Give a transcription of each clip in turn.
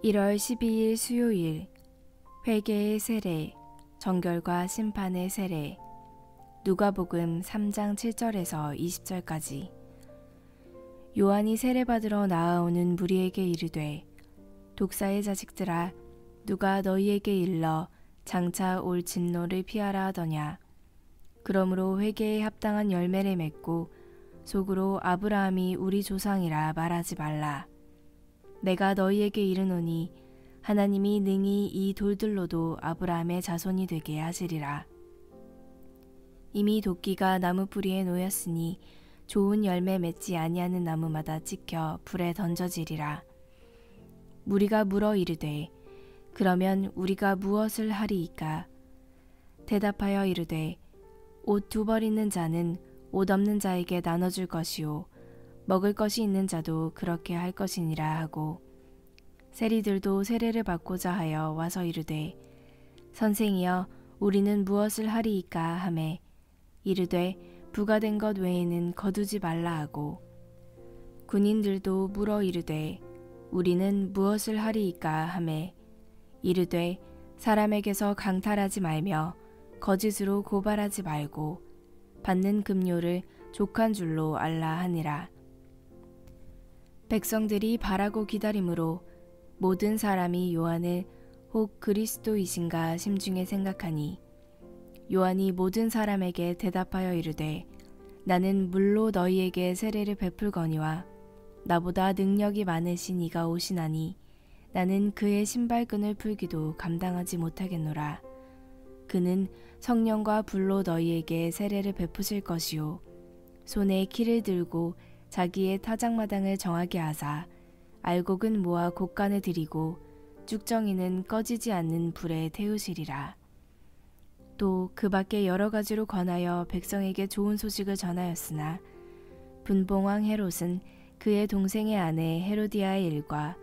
1월 12일 수요일 회개의 세례, 정결과 심판의 세례. 누가복음 3장 7절에서 20절까지. 요한이 세례받으러 나아오는 무리에게 이르되, 독사의 자식들아, 누가 너희에게 일러 장차 올 진노를 피하라 하더냐. 그러므로 회개에 합당한 열매를 맺고 속으로 아브라함이 우리 조상이라 말하지 말라. 내가 너희에게 이르노니 하나님이 능히 이 돌들로도 아브라함의 자손이 되게 하시리라. 이미 도끼가 나무 뿌리에 놓였으니 좋은 열매 맺지 아니하는 나무마다 찍혀 불에 던져지리라. 무리가 물어 이르되, 그러면 우리가 무엇을 하리이까? 대답하여 이르되, 옷 2벌 있는 자는 옷 없는 자에게 나눠줄 것이요 먹을 것이 있는 자도 그렇게 할 것이니라 하고, 세리들도 세례를 받고자 하여 와서 이르되, 선생이여, 우리는 무엇을 하리이까 하매, 이르되 부가된 것 외에는 거두지 말라 하고, 군인들도 물어 이르되, 우리는 무엇을 하리이까 하매, 이르되 사람에게서 강탈하지 말며 거짓으로 고발하지 말고 받는 급료를 족한 줄로 알라 하니라. 백성들이 바라고 기다림으로 모든 사람이 요한을 혹 그리스도이신가 심중에 생각하니, 요한이 모든 사람에게 대답하여 이르되, 나는 물로 너희에게 세례를 베풀거니와 나보다 능력이 많으신 이가 오시나니 나는 그의 신발끈을 풀기도 감당하지 못하겠노라. 그는 성령과 불로 너희에게 세례를 베푸실 것이요 손에 키를 들고 자기의 타작마당을 정하게 하사 알곡은 모아 곡간에 들이고 쭉정이는 꺼지지 않는 불에 태우시리라. 또 그 밖에 여러 가지로 권하여 백성에게 좋은 소식을 전하였으나 분봉왕 헤롯은 그의 동생의 아내 헤로디아의 일과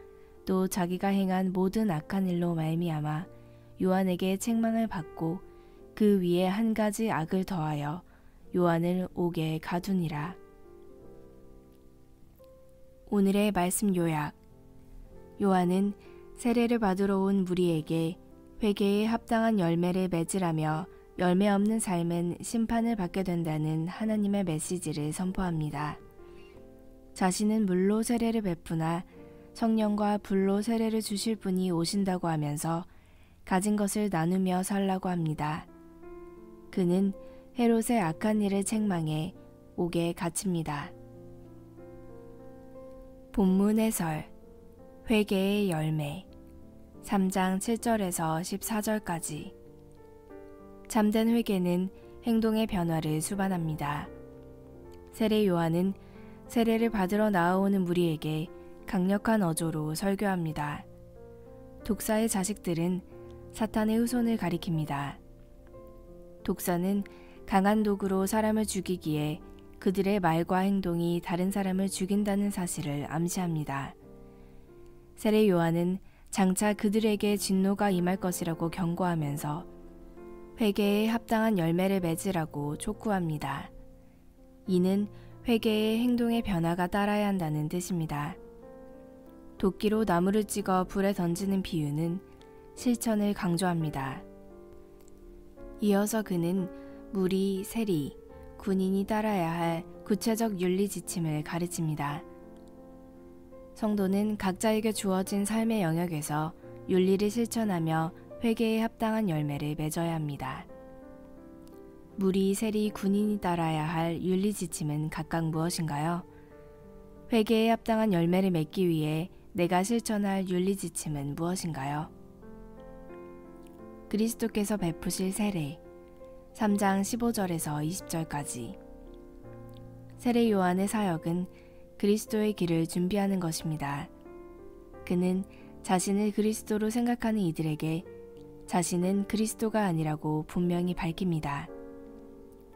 또 자기가 행한 모든 악한 일로 말미암아 요한에게 책망을 받고 그 위에 한 가지 악을 더하여 요한을 옥에 가두니라. 오늘의 말씀 요약. 요한은 세례를 받으러 온 무리에게 회개에 합당한 열매를 맺으라며 열매 없는 삶은 심판을 받게 된다는 하나님의 메시지를 선포합니다. 자신은 물로 세례를 베푸나 성령과 불로 세례를 주실 분이 오신다고 하면서 가진 것을 나누며 살라고 합니다. 그는 헤롯의 악한 일을 책망해 옥에 갇힙니다. 본문 해설. 회개의 열매 3장 7절에서 14절까지. 참된 회개는 행동의 변화를 수반합니다. 세례 요한은 세례를 받으러 나아오는 무리에게 강력한 어조로 설교합니다. 독사의 자식들은 사탄의 후손을 가리킵니다. 독사는 강한 도구로 사람을 죽이기에 그들의 말과 행동이 다른 사람을 죽인다는 사실을 암시합니다. 세례 요한은 장차 그들에게 진노가 임할 것이라고 경고하면서 회개에 합당한 열매를 맺으라고 촉구합니다. 이는 회개의 행동의 변화가 따라야 한다는 뜻입니다. 도끼로 나무를 찍어 불에 던지는 비유는 실천을 강조합니다. 이어서 그는 무리, 세리, 군인이 따라야 할 구체적 윤리 지침을 가르칩니다. 성도는 각자에게 주어진 삶의 영역에서 윤리를 실천하며 회개에 합당한 열매를 맺어야 합니다. 무리, 세리, 군인이 따라야 할 윤리 지침은 각각 무엇인가요? 회개에 합당한 열매를 맺기 위해 내가 실천할 윤리 지침은 무엇인가요? 그리스도께서 베푸실 세례 3장 15절에서 20절까지. 세례 요한의 사역은 그리스도의 길을 준비하는 것입니다. 그는 자신을 그리스도로 생각하는 이들에게 자신은 그리스도가 아니라고 분명히 밝힙니다.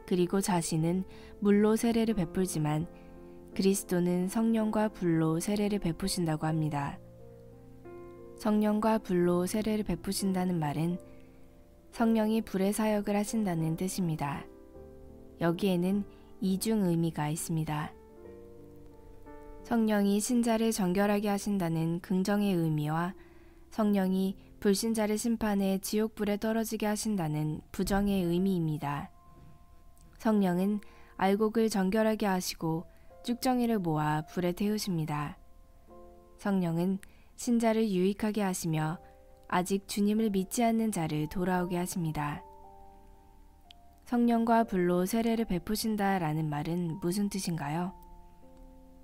그리고 자신은 물로 세례를 베풀지만 그리스도는 성령과 불로 세례를 베푸신다고 합니다. 성령과 불로 세례를 베푸신다는 말은 성령이 불의 사역을 하신다는 뜻입니다. 여기에는 이중 의미가 있습니다. 성령이 신자를 정결하게 하신다는 긍정의 의미와 성령이 불신자를 심판해 지옥불에 떨어지게 하신다는 부정의 의미입니다. 성령은 알곡을 정결하게 하시고 쭉정이를 모아 불에 태우십니다. 성령은 신자를 유익하게 하시며 아직 주님을 믿지 않는 자를 돌아오게 하십니다. 성령과 불로 세례를 베푸신다라는 말은 무슨 뜻인가요?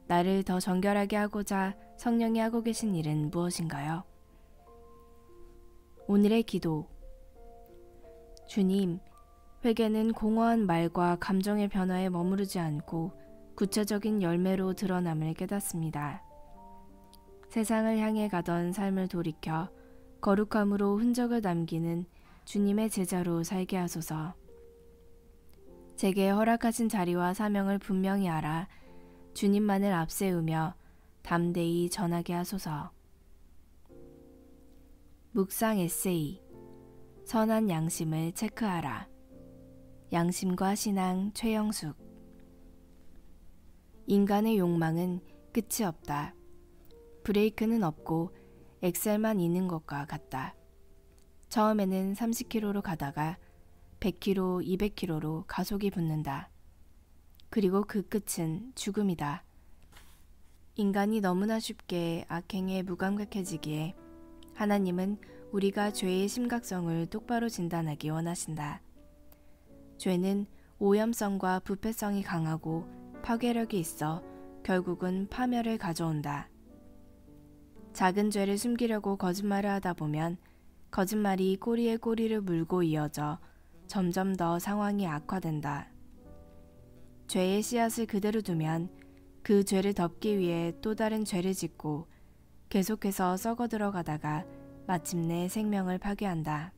나를 더 정결하게 하고자 성령이 하고 계신 일은 무엇인가요? 오늘의 기도. 주님, 회개는 공허한 말과 감정의 변화에 머무르지 않고 구체적인 열매로 드러남을 깨닫습니다. 세상을 향해 가던 삶을 돌이켜 거룩함으로 흔적을 남기는 주님의 제자로 살게 하소서. 제게 허락하신 자리와 사명을 분명히 알아 주님만을 앞세우며 담대히 전하게 하소서. 묵상 에세이. 선한 양심을 체크하라. 양심과 신앙 최영숙. 인간의 욕망은 끝이 없다. 브레이크는 없고 엑셀만 있는 것과 같다. 처음에는 30km로 가다가 100km, 200km로 가속이 붙는다. 그리고 그 끝은 죽음이다. 인간이 너무나 쉽게 악행에 무감각해지기에 하나님은 우리가 죄의 심각성을 똑바로 진단하기 원하신다. 죄는 오염성과 부패성이 강하고 파괴력이 있어 결국은 파멸을 가져온다. 작은 죄를 숨기려고 거짓말을 하다 보면 거짓말이 꼬리에 꼬리를 물고 이어져 점점 더 상황이 악화된다. 죄의 씨앗을 그대로 두면 그 죄를 덮기 위해 또 다른 죄를 짓고 계속해서 썩어 들어가다가 마침내 생명을 파괴한다.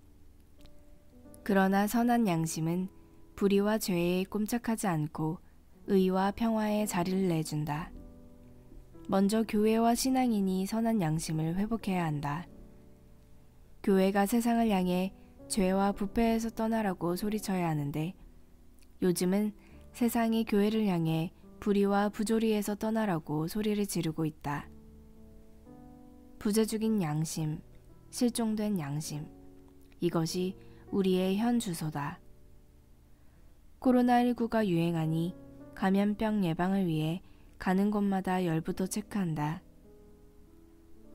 그러나 선한 양심은 불의와 죄에 꼼짝하지 않고 의와 평화의 자리를 내준다. 먼저 교회와 신앙인이 선한 양심을 회복해야 한다. 교회가 세상을 향해 죄와 부패에서 떠나라고 소리쳐야 하는데 요즘은 세상이 교회를 향해 불의와 부조리에서 떠나라고 소리를 지르고 있다. 부재 중인 양심, 실종된 양심, 이것이 우리의 현 주소다. 코로나19가 유행하니 감염병 예방을 위해 가는 곳마다 열부터 체크한다.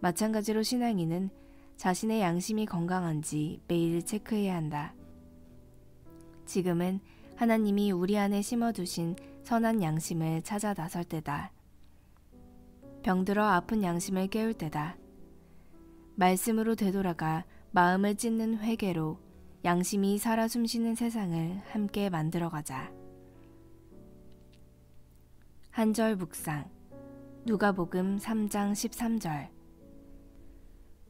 마찬가지로 신앙인은 자신의 양심이 건강한지 매일 체크해야 한다. 지금은 하나님이 우리 안에 심어두신 선한 양심을 찾아 나설 때다. 병들어 아픈 양심을 깨울 때다. 말씀으로 되돌아가 마음을 찢는 회개로 양심이 살아 숨쉬는 세상을 함께 만들어가자. 한절 묵상. 누가복음 3장 13절.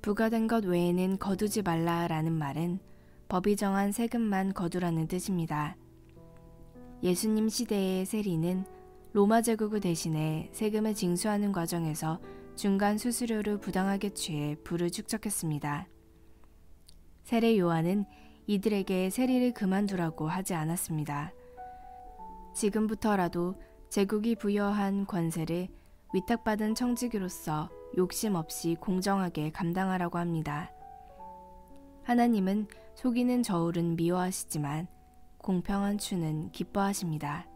부과된 것 외에는 거두지 말라라는 말은 법이 정한 세금만 거두라는 뜻입니다. 예수님 시대의 세리는 로마 제국을 대신해 세금을 징수하는 과정에서 중간 수수료를 부당하게 취해 부를 축적했습니다. 세례 요한은 이들에게 세리를 그만두라고 하지 않았습니다. 지금부터라도 제국이 부여한 권세를 위탁받은 청지기로서 욕심 없이 공정하게 감당하라고 합니다. 하나님은 속이는 저울은 미워하시지만 공평한 추는 기뻐하십니다.